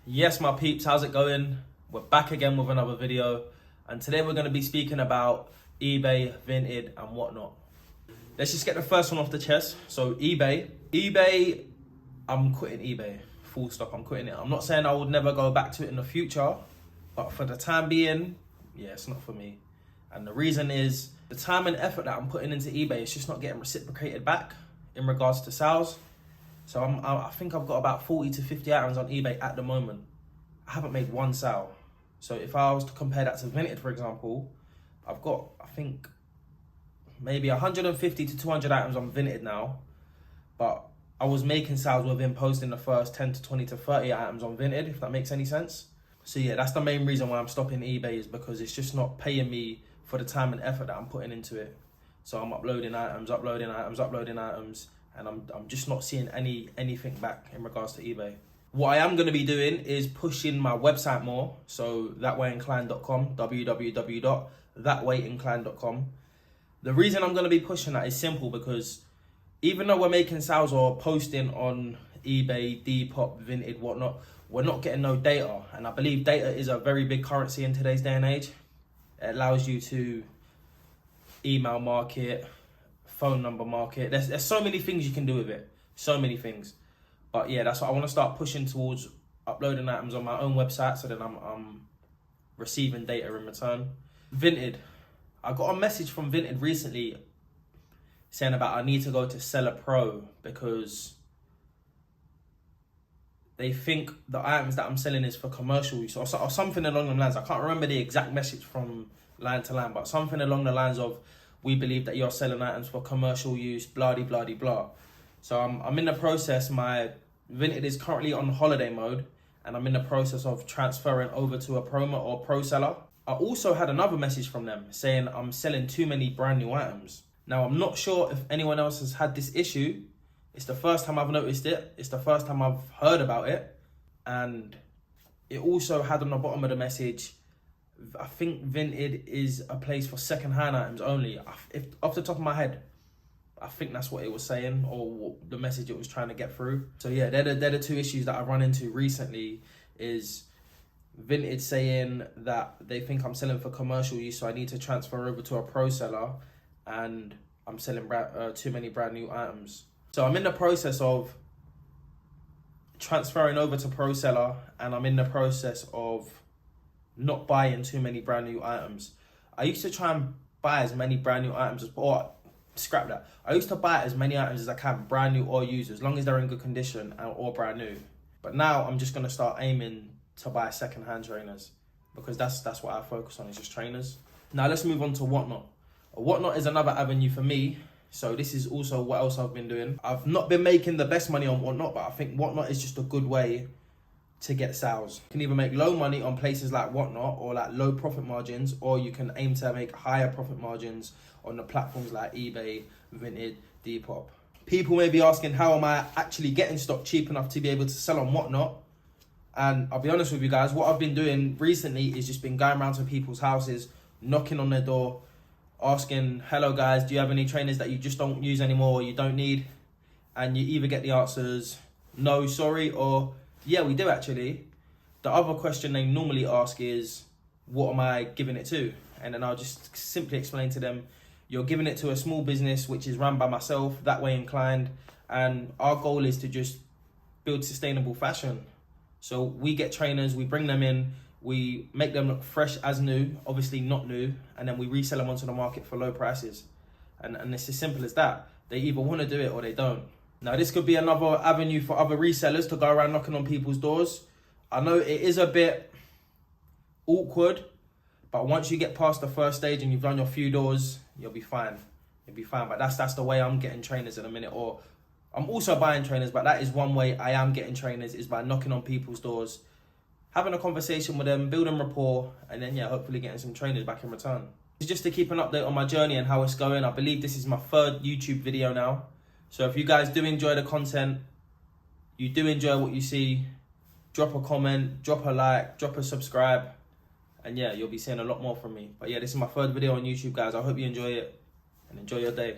Yes, my peeps, how's it going? We're back again with another video, and today we're going to be speaking about eBay, Vinted, and whatnot. Let's just get the first one off the chest. So eBay, I'm quitting eBay. Full stop, I'm quitting it. I'm not saying I would never go back to it in the future, but for the time being, yeah, it's not for me. And the reason is the time and effort that I'm putting into eBay is just not getting reciprocated back in regards to sales. So I think I've got about 40 to 50 items on eBay at the moment. I haven't made one sale. So if I was to compare that to Vinted, for example, I've got, I think, maybe 150 to 200 items on Vinted now. But I was making sales within posting the first 10 to 20 to 30 items on Vinted, if that makes any sense. So yeah, that's the main reason why I'm stopping eBay, is because it's just not paying me for the time and effort that I'm putting into it. So I'm uploading items, and I'm just not seeing anything back in regards to eBay. What I am going to be doing is pushing my website more, so thatwayinclined.com, www.thatwayinclined.com. The reason I'm going to be pushing that is simple, because even though we're making sales or posting on eBay, Depop, Vinted, whatnot, we're not getting no data. And I believe data is a very big currency in today's day and age. It allows you to email market, phone number market. There's so many things you can do with it. So many things. But yeah, that's what I want to start pushing towards, uploading items on my own website, so then I'm receiving data in return. Vinted. I got a message from Vinted recently saying about I need to go to Seller Pro because they think the items that I'm selling is for commercial use or something along the lines. I can't remember the exact message from line to line, but something along the lines of, we believe that you're selling items for commercial use, blah, blah, blah, blah. So I'm in the process. My Vinted is currently on holiday mode, and I'm in the process of transferring over to a promo or pro seller. I also had another message from them saying I'm selling too many brand new items. Now, I'm not sure if anyone else has had this issue. It's the first time I've noticed it. It's the first time I've heard about it. And it also had on the bottom of the message, I think Vinted is a place for second-hand items only. If off the top of my head, I think that's what it was saying, or the message it was trying to get through. So yeah, they're the two issues that I've run into recently, is Vinted saying that they think I'm selling for commercial use, so I need to transfer over to a pro seller, and I'm selling too many brand new items. So I'm in the process of transferring over to pro seller, and I'm in the process of not buying too many brand new items. I used to try and buy as many brand new items scrap that. I used to buy as many items as I can, brand new or used, as long as they're in good condition or brand new. But now I'm just gonna start aiming to buy second-hand trainers, because that's what I focus on, is just trainers. Now let's move on to Whatnot. Whatnot is another avenue for me. So this is also what else I've been doing. I've not been making the best money on Whatnot, but I think Whatnot is just a good way to get sales. You can either make low money on places like Whatnot, or like low profit margins, or you can aim to make higher profit margins on the platforms like eBay, Vinted, Depop. People may be asking, how am I actually getting stock cheap enough to be able to sell on Whatnot? And I'll be honest with you guys, what I've been doing recently is just been going around to people's houses, knocking on their door, asking, hello guys, do you have any trainers that you just don't use anymore or you don't need? And you either get the answers, no, sorry, or yeah, we do actually. The other question they normally ask is, what am I giving it to? And then I'll just simply explain to them, you're giving it to a small business which is run by myself, That Way Inclined, and our goal is to just build sustainable fashion. So we get trainers, we bring them in, we make them look fresh as new, obviously not new, and then we resell them onto the market for low prices. And it's as simple as that. They either want to do it or they don't. Now, this could be another avenue for other resellers to go around knocking on people's doors. I know it is a bit awkward, but once you get past the first stage and you've done your few doors, you'll be fine. You'll be fine. But that's the way I'm getting trainers in a minute. Or I'm also buying trainers, but that is one way I am getting trainers, is by knocking on people's doors, having a conversation with them, building rapport, and then yeah, hopefully getting some trainers back in return. It's just to keep an update on my journey and how it's going. I believe this is my third YouTube video now. So if you guys do enjoy the content, you do enjoy what you see, drop a comment, drop a like, drop a subscribe, and yeah, you'll be seeing a lot more from me. But yeah, this is my third video on YouTube, guys. I hope you enjoy it and enjoy your day.